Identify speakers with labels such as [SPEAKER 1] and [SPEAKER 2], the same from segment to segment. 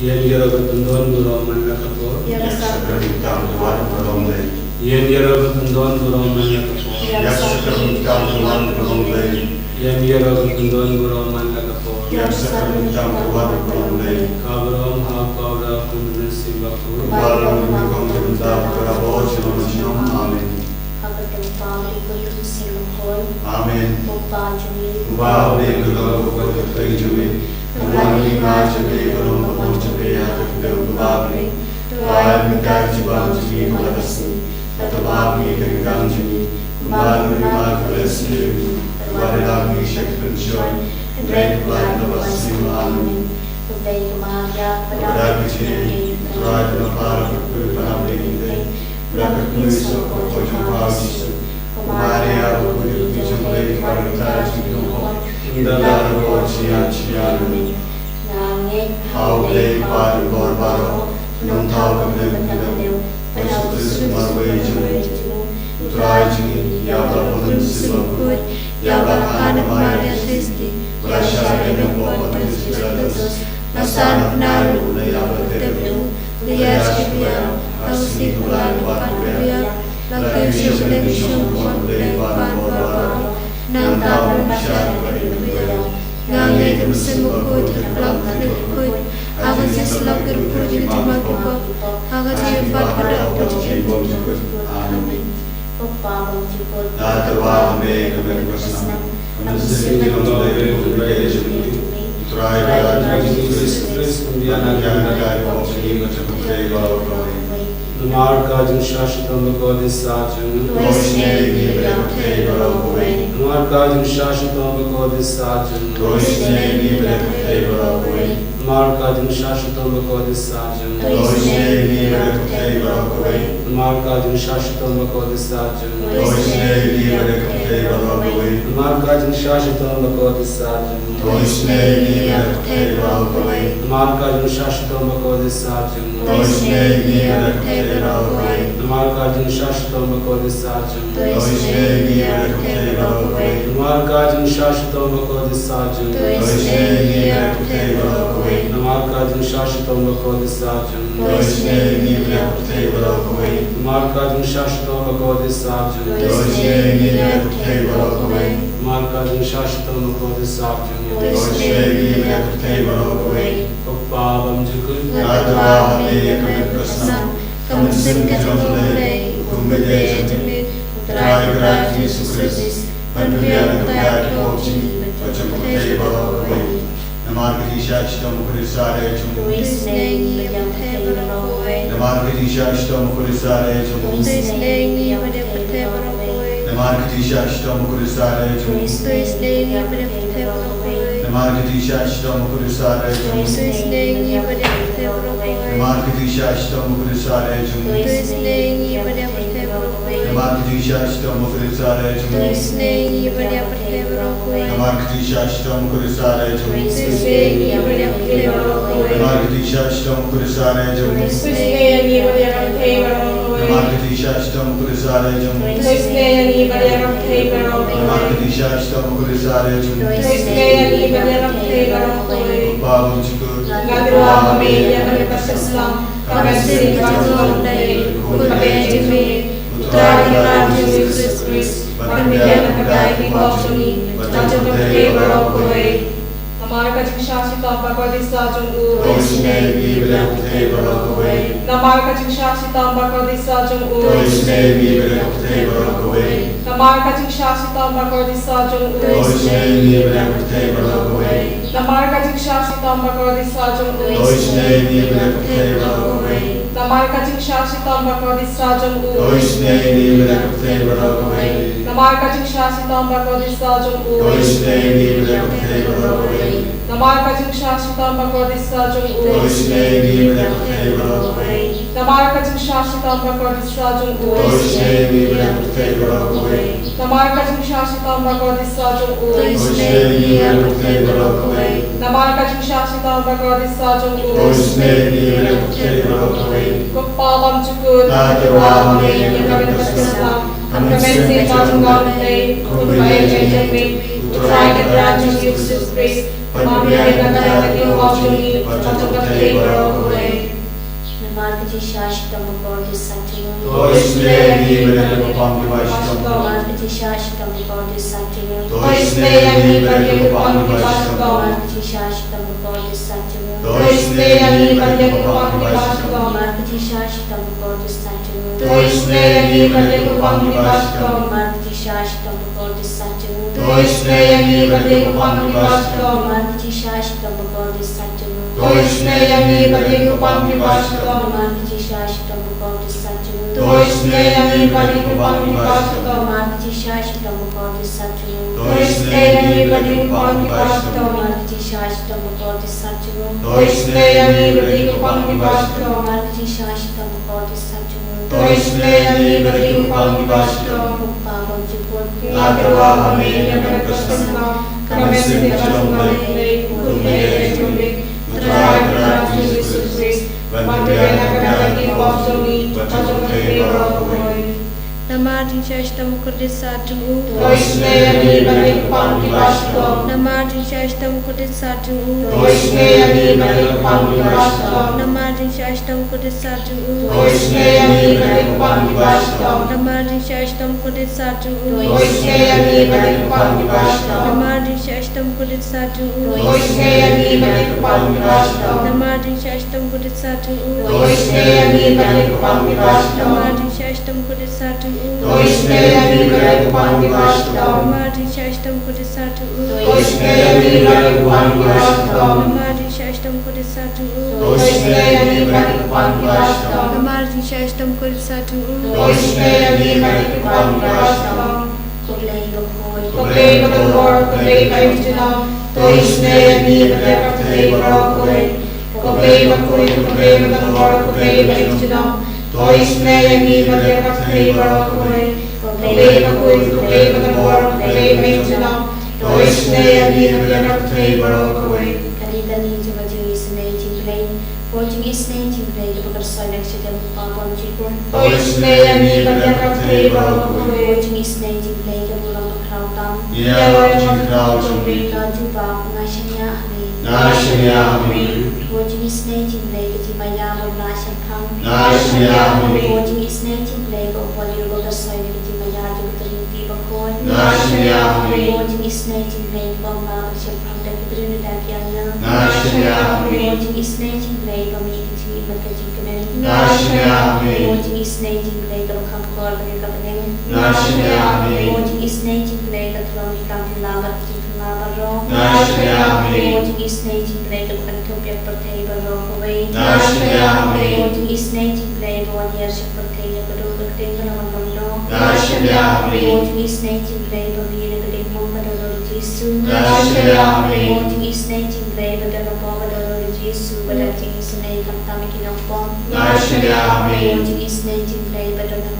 [SPEAKER 1] Yen Yerabandon Buroman Lakapo,
[SPEAKER 2] Yakshakam Tuan Puromle,
[SPEAKER 1] Yen Yerabandon Buroman Lakapo,
[SPEAKER 2] Yakshakam Tuan Puromle,
[SPEAKER 1] Yen Yerabandon Buroman Lakapo,
[SPEAKER 2] Yakshakam Tuan Puromle,
[SPEAKER 1] Kabram Hapavra Kundusi Baku,
[SPEAKER 2] Balam Kumda Purabo Chilom Amen. Amen. Ubahwe Gulo Kajumi, Umani Majabe Gulo Mojabe Ubahwe, Tuai Mikajibanji Madasi, Atabami Ganganji, Umani Makalesi, Vadami Shakpan Joy, Great Blood of Asim Amen. Ubahwe, Right of Parapamli, Rakakmuso Kojam Pausisu, Maria Jumble Parataji, Indala Chiachiani, How they buy Borbaro, non talk of them, Exodus Marway, Traji, Yaba Silokud, Yaba Maria Sisti, Rasha and Bobatus, Nasan Naru, Yaba Debu, Liaskipia, Alsipulan, Patria, Lakishum, one day, Barbaro. Nang tapan syarikaya, nang negam semukut, lam lekut, agan seslap keruput di tempat kita, agan sifat pada pujud. Amin. Natawa me keberkasna, menjadi dalam berjaya, try Kristus kemudian akan ada opsi macam kau. Marka jin shashitam bhagavate sajam Roshne nibrakte bharavoi Marka jin shashitam bhagavate sajam Roshne nibrakte bharavoi Marka jin shashitam bhagavate sajam Roshne nibrakte bharavoi Marka jin shashitam bhagavate sajam Roshne nibrakte bharavoi Marka jin shashitam bhagavate sajam Roshne nibrakte bharavoi Marka jin shashitam bhagavate sajam Roshne nibrakte Marka jin shashitam bhagavate sajam Roshne nibrakte bharavoi Marka jin shashitam bhagavate sajam Roshne nibrakte bharavoi Marka jin shashitam bhagavate sajam Roshne nibrakte bharavoi Marka jin shashitam bhagavate sajam Roshne nibrakte bharavoi Marka jin shashitam bhagavate sajam Roshne nibrakte bharavoi Pavam jukut Adwa me keberkasna Kamusim kejolai, kumbede jemit, utrai berat Yesus Kristus, pandulian keberat koci, macam kote bahawa. Namar kedisha ishtam kurisare jum.
[SPEAKER 3] Isnei yamte barakoi.
[SPEAKER 2] Namar kedisha ishtam kurisare jum.
[SPEAKER 3] Isnei yamte barakoi.
[SPEAKER 2] Namar kedisha ishtam kurisare jum.
[SPEAKER 3] Isnei yamte barakoi.
[SPEAKER 2] Namar kedisha ishtam kurisare jum.
[SPEAKER 3] Isnei yamte barakoi.
[SPEAKER 2] Namar kedisha ishtam kurisare jum.
[SPEAKER 3] Isnei yamte barakoi.
[SPEAKER 2] Namar kedisha ishtam kurisare jum.
[SPEAKER 3] Isnei yamte barakoi.
[SPEAKER 2] Namar kedisha ishtam kurisare jum.
[SPEAKER 3] Isnei yamte barakoi.
[SPEAKER 2] Namar kedisha ishtam kurisare jum.
[SPEAKER 3] Isnei yamte barakoi.
[SPEAKER 2] Namar kedisha ishtam kurisare jum.
[SPEAKER 3] Isnei yamte barakoi.
[SPEAKER 2] Namar kedisha ishtam kurisare jum.
[SPEAKER 3] Isnei yamte barakoi.
[SPEAKER 2] Pavam jukut
[SPEAKER 3] Ngadwa kami yang berkeselam, kami sering berjolai, kurbejimi, utara Yesus Kristus, pemilihan kedai di kami, macam berkei berokoi. Namar kajik syasita bhagavate sajam
[SPEAKER 2] Roshne nibrakte bharavoi
[SPEAKER 3] Namar kajik syasita bhagavate sajam
[SPEAKER 2] Roshne nibrakte bharavoi
[SPEAKER 3] Namar kajik syasita bhagavate sajam
[SPEAKER 2] Roshne nibrakte bharavoi
[SPEAKER 3] Namar kajik syasita bhagavate sajam
[SPEAKER 2] Roshne nibrakte bharavoi
[SPEAKER 3] Namar kajik syasita bhagavate sajam
[SPEAKER 2] Roshne nibrakte bharavoi
[SPEAKER 3] Namar kajik syasita bhagavate sajam
[SPEAKER 2] Roshne nibrakte bharavoi
[SPEAKER 3] Namar kajik syasita bhagavate sajam
[SPEAKER 2] Roshne nibrakte bharavoi
[SPEAKER 3] Namar kajik syasita bhagavate sajam
[SPEAKER 2] Roshne nibrakte bharavoi
[SPEAKER 3] Namar kajik syasita bhagavate sajam
[SPEAKER 2] Roshne nibrakte bharavoi
[SPEAKER 3] Namar kajik syasita bhagavate sajam
[SPEAKER 2] Roshne nibrakte bharavoi
[SPEAKER 3] Kepalam jukut
[SPEAKER 2] Natawa me
[SPEAKER 3] yang kami berkeselam, Amnesty Pangolay, Kurbay Jajami, Uttrai Raju Jesus Christ, Mamia Nagayaki Wajuni, Tatapati Barokaway.
[SPEAKER 4] Marketing Shashtam about this Saturday.
[SPEAKER 2] Toisne Bere Pam Vashtam.
[SPEAKER 4] Marketing Shashtam about this Saturday.
[SPEAKER 2] Toisne Bere Pam Vashtam.
[SPEAKER 4] Marketing Shashtam about this Saturday.
[SPEAKER 2] Toisne Bere Pam Vashtam.
[SPEAKER 4] Marketing Shashtam about this Saturday.
[SPEAKER 2] Toisne Bere Pam Vashtam.
[SPEAKER 4] Marketing Shashtam about this Saturday.
[SPEAKER 2] Toisne Bere Pam Vashtam.
[SPEAKER 4] Marketing Shashtam about this Saturday.
[SPEAKER 2] Toisne Bere Pam Vashtam.
[SPEAKER 4] Marketing Shashtam about this Saturday.
[SPEAKER 2] Toisne Bere Pam Vashtam.
[SPEAKER 4] Marketing Shashtam about this Saturday.
[SPEAKER 2] Toisne Bere Pam Vashtam.
[SPEAKER 4] Marketing Shashtam about this Saturday.
[SPEAKER 2] Toisne Bere Pam Vashtam.
[SPEAKER 4] Marketing Shashtam about this Saturday.
[SPEAKER 2] Toisne Bere Pam Vashtam.
[SPEAKER 4] Pagam Jipur.
[SPEAKER 2] Agwa Hame Nagakasana. Kamesi Vashtamale. Kurme Jumbe. Uttrai Raju Jesus Christ. Mamia Nagayaki Wajuni, Tatapati Barokaway.
[SPEAKER 3] Namadin Shashtam Kudisatu.
[SPEAKER 2] Toisne Bere Pam Vashtam.
[SPEAKER 3] Namadin Shashtam Kudisatu.
[SPEAKER 2] Toisne Bere Pam Vashtam.
[SPEAKER 3] Namadin Shashtam Kudisatu.
[SPEAKER 2] Toisne Bere Pam Vashtam.
[SPEAKER 3] Namadin Shashtam Kudisatu.
[SPEAKER 2] Toisne Bere Pam Vashtam.
[SPEAKER 3] Namadin Shashtam Kudisatu.
[SPEAKER 2] Toisne Bere Pam Vashtam.
[SPEAKER 3] Namadin Shashtam Kudisatu.
[SPEAKER 2] Toisne Bere Pam Vashtam.
[SPEAKER 3] Namadin Shashtam Kudisatu.
[SPEAKER 2] Toisne Bere Pam Vashtam.
[SPEAKER 3] Namadin Shashtam Kudisatu.
[SPEAKER 2] Toisne Bere Pam Vashtam.
[SPEAKER 3] Namadin Shashtam Kudisatu.
[SPEAKER 2] Toisne Bere Pam Vashtam.
[SPEAKER 3] Namadin Shashtam Kudisatu.
[SPEAKER 2] Toisne Bere Pam Vashtam.
[SPEAKER 4] Kublai Bakoi.
[SPEAKER 3] Kublai Bakor, Kublai Kaitana.
[SPEAKER 2] Toisne Bere Pam Barokaway.
[SPEAKER 3] Kublai Bakoi, Kublai Bakor, Kublai Kaitana. Toisne Bere Pam Barokaway. Kublai Bakoi, Kublai Bakor, Kublai Kaitana. Toisne Bere Pam Barokaway.
[SPEAKER 4] Kalidani Jimajis Native Plane. Portuguese Native Plane. The Bakasai Mexican Pagam Jipur.
[SPEAKER 3] Toisne Bere Pam Barokaway.
[SPEAKER 4] Portuguese Native Plane. The Buram Krautam.
[SPEAKER 2] Yawa Jumbe.
[SPEAKER 4] Rajuba Nashanya Ami.
[SPEAKER 2] Nashanya Ami.
[SPEAKER 4] Portuguese Native Plane. The Maya Nasham Kang.
[SPEAKER 2] Nashanya Ami.
[SPEAKER 4] Portuguese Native Plane. The Upali Bakasai the Maya Jumbi Bakoi.
[SPEAKER 2] Nashanya Ami.
[SPEAKER 4] Portuguese Native Plane. Bamba Shapam the Trinidad Yana.
[SPEAKER 2] Nashanya Ami.
[SPEAKER 4] Portuguese Native Plane. Community Bakajikamen.
[SPEAKER 2] Nashanya Ami.
[SPEAKER 4] Portuguese Native Plane. The Kamkor the Kapanem.
[SPEAKER 2] Nashanya Ami.
[SPEAKER 4] Portuguese Native Plane. The Tromi Kamlava Tivaro.
[SPEAKER 2] Nashanya Ami.
[SPEAKER 4] Portuguese Native Plane. The Kantopia Pertay Barokaway.
[SPEAKER 2] Nashanya Ami.
[SPEAKER 4] Portuguese Native Plane. The 1 year Pertay Badok Tingamano.
[SPEAKER 2] Nashanya Ami.
[SPEAKER 4] Portuguese Native Plane. The Vina Kadimum Jesu.
[SPEAKER 2] Nashanya Ami.
[SPEAKER 4] Portuguese Native Plane. The Dalapo Jesu. But I think it's a name of Tamikinopon.
[SPEAKER 2] Nashanya Ami.
[SPEAKER 4] Portuguese Native Plane. But I don't know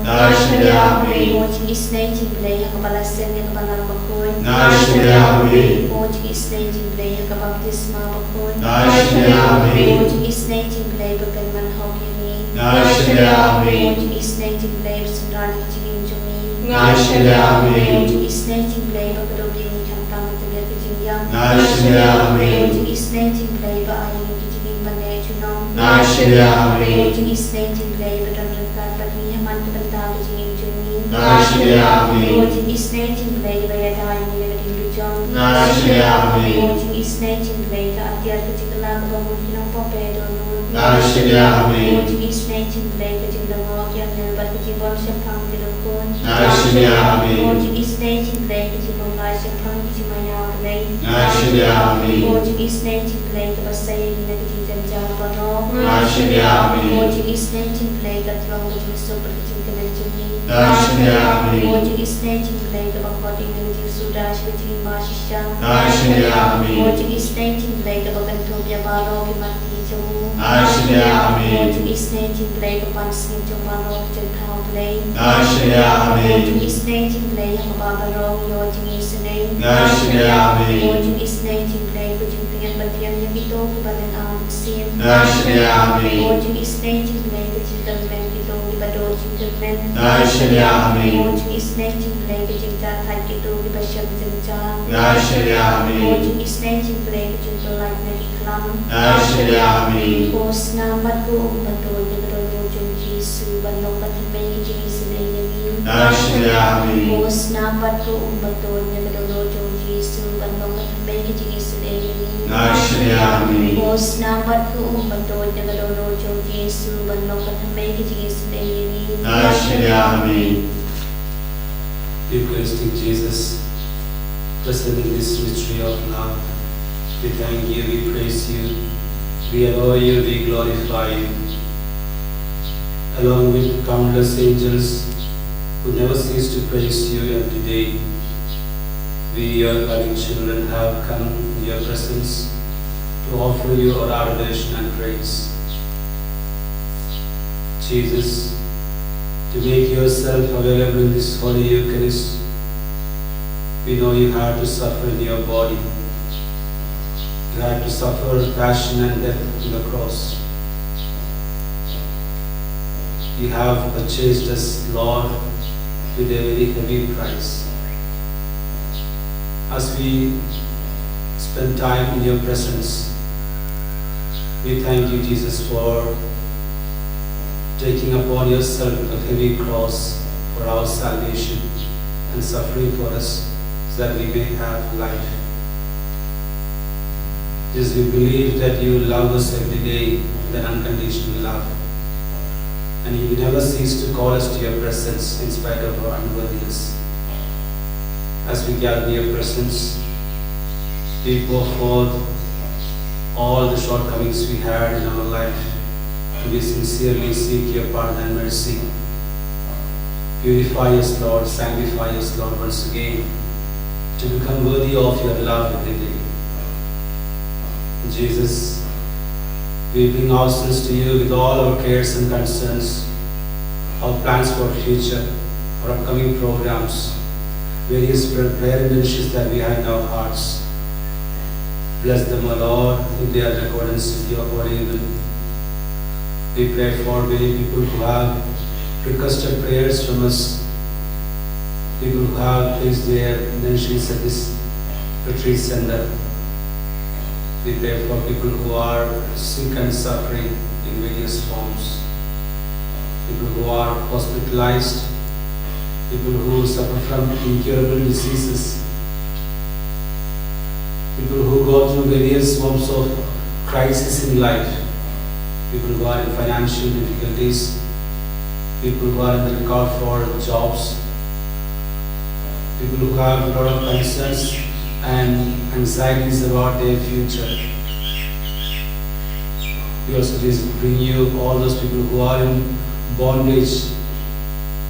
[SPEAKER 2] Nashanya Ami.
[SPEAKER 4] Portuguese Native Plane. Kabalasen yung Kabalabakoy.
[SPEAKER 2] Nashanya Ami.
[SPEAKER 4] Portuguese Native Plane. Kabaptisma Bakoy.
[SPEAKER 2] Nashanya Ami.
[SPEAKER 4] Portuguese Native Plane. Pagkalman Hogini.
[SPEAKER 2] Nashanya Ami.
[SPEAKER 4] Portuguese Native Plane. Sundrani Jigin Jumi.
[SPEAKER 2] Nashanya Ami.
[SPEAKER 4] Portuguese Native Plane. Pagkalogin Kampang Tagal Kajingyang.
[SPEAKER 2] Nashanya Ami.
[SPEAKER 4] Portuguese Native Plane. Paayin Kijigin Panechunong.
[SPEAKER 2] Nashanya Ami.
[SPEAKER 4] Portuguese Native Plane. Pagkalagkat Pagniyaman Kapantag Jigin Jumi.
[SPEAKER 2] Nashanya Ami.
[SPEAKER 4] Portuguese Native Plane. Bayadahan Nilagin Lujong.
[SPEAKER 2] Nashanya Ami.
[SPEAKER 4] Portuguese Native Plane. Kaatiar Kajikalang Bangun Kinong Pompedo.
[SPEAKER 2] Nashanya Ami.
[SPEAKER 4] Portuguese Native Plane. Kajindangok Yang Nilbat Kajibon Siyapang Tilukon.
[SPEAKER 2] Nashanya Ami.
[SPEAKER 4] Portuguese Native Plane. Kajibon Siyapang Kajimaya Plane.
[SPEAKER 2] Nashanya Ami.
[SPEAKER 4] Portuguese Native Plane. Kabasay Nilagin Jambaro.
[SPEAKER 2] Nashanya Ami.
[SPEAKER 4] Portuguese Native Plane. Katlong Kajimso Kajimkanan Jumi.
[SPEAKER 2] Nashanya Ami.
[SPEAKER 4] Portuguese Native Plane. Kabakwating Nilagin Sudash Kajim Bashisha.
[SPEAKER 2] Nashanya Ami.
[SPEAKER 4] Portuguese Native Plane. Kabakantobya Baro Kimati Jamu.
[SPEAKER 2] Nashanya Ami.
[SPEAKER 4] Portuguese Native Plane. Kapansin Jumano Jampao Plane.
[SPEAKER 2] Nashanya Ami.
[SPEAKER 4] Portuguese Native Plane. Kababaro Portuguese Name.
[SPEAKER 2] Nashanya Ami.
[SPEAKER 4] Portuguese Native Plane. Kajimpian Batian Yamito Kibalan Am Sim.
[SPEAKER 2] Nashanya Ami.
[SPEAKER 4] Portuguese Native Plane. Kajimpian Bantito Kibado Jim gentlemen.
[SPEAKER 2] Ngài xin Amen.
[SPEAKER 4] Một is name chim play cái chim cha thay cái tu cái bạch chân cha.
[SPEAKER 2] Ngài xin Amen.
[SPEAKER 4] Một is name chim play cái chim tu lại cái iklam.
[SPEAKER 2] Ngài xin Amen.
[SPEAKER 4] Pos nam bat ko umbato cái đồ đồ chung Giêsu ban long ban thay cái chim Giêsu này như.
[SPEAKER 2] Ngài xin Amen.
[SPEAKER 4] Pos nam bat ko umbato cái đồ đồ chung Giêsu ban long ban thay cái chim Giêsu này như.
[SPEAKER 2] Ngài xin Amen.
[SPEAKER 4] Pos nam bat ko umbato cái đồ đồ chung Giêsu ban long ban thay cái chim Giêsu này như.
[SPEAKER 2] Ngài xin Amen.
[SPEAKER 1] Eucharistic Jesus, present in this mystery of love, we thank you, we praise you, we adore you, we glorify you. Along with countless angels who never cease to praise you, and today we, your loving children, have come in your presence to offer you our adoration and praise. Jesus, to make yourself available in this Holy Eucharist, we know you had to suffer in your body. You had to suffer passion and death on the cross. You have purchased us, Lord, with a very heavy price. As we spend time in your presence, we thank you, Jesus, for taking upon yourself a heavy cross for our salvation and suffering for us so that we may have life. Just we believe that you love us every day with an unconditional love, and you never cease to call us to your presence in spite of our unworthiness. As we gather in your presence, we pour forth all the shortcomings we had in our life, and we sincerely seek your pardon and mercy. Purify us, Lord, sanctify us, Lord, once again, to become worthy of your love every day. Jesus, we bring ourselves to you with all our cares and concerns, our plans for future, our upcoming programs, various prayer intentions that we have in our hearts. Bless them, O Lord, if they are in accordance with your holy will. We pray for many people who have requested prayers from us, people who have placed their intentions at this retreat center. We pray for people who are sick and suffering in various forms, people who are hospitalized, people who suffer from incurable diseases, people who go through various forms of crisis in life, people who are in financial difficulties, people who are in the lookout for jobs, people who have a lot of concerns and anxieties about their future. We also bring you all those people who are in bondage,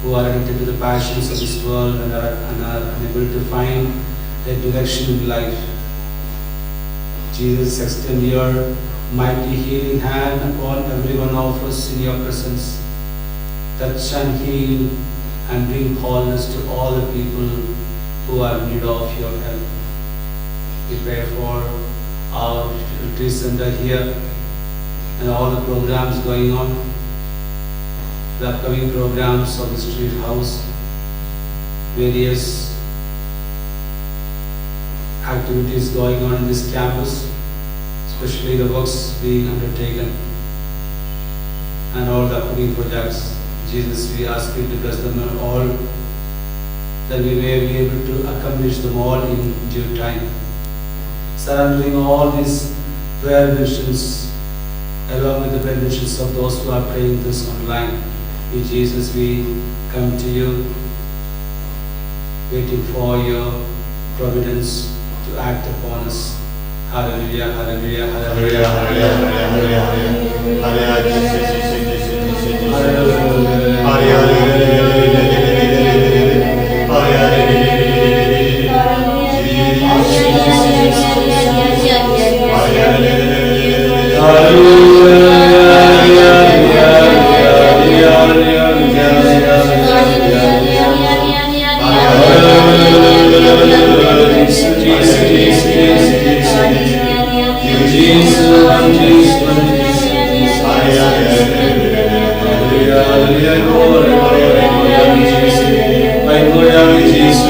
[SPEAKER 1] who are addicted to the passions of this world and are unable to find a direction in life. Jesus, extend your mighty healing hand upon every one of us in your presence. Touch and heal and bring wholeness to all the people who are in need of your help. We pray for our retreat center here and all the programs going on, the upcoming programs of the Street House, various activities going on in this campus, especially the works being undertaken and all the upcoming projects. Jesus, we ask you to bless them all, that we may be able to accomplish them all in due time. Surrendering all these prayer missions along with the prayer missions of those who are praying this online. In Jesus, we come to you, waiting for your providence to act upon us. Hallelujah, hallelujah, hallelujah, hallelujah, hallelujah.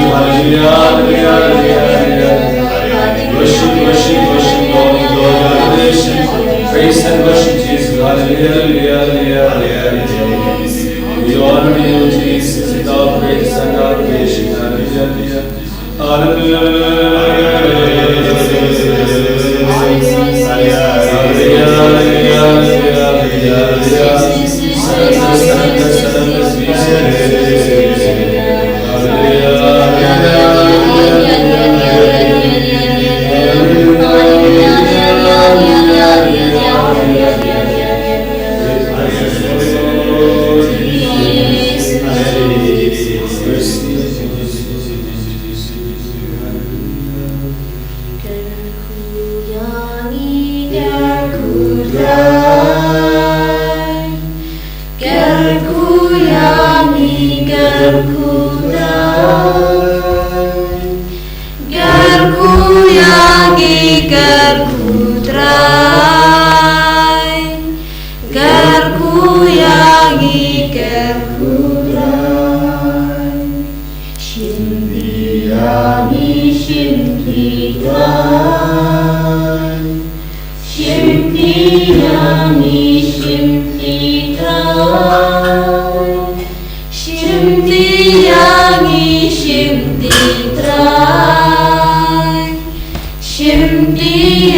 [SPEAKER 1] hallelujah, hallelujah, hallelujah. Worship, worship, worship, glory, glory, adoration. Praise and worship Jesus, hallelujah, hallelujah, hallelujah. We honor you, Jesus, with our praise and adoration, hallelujah, hallelujah,
[SPEAKER 3] Shimdi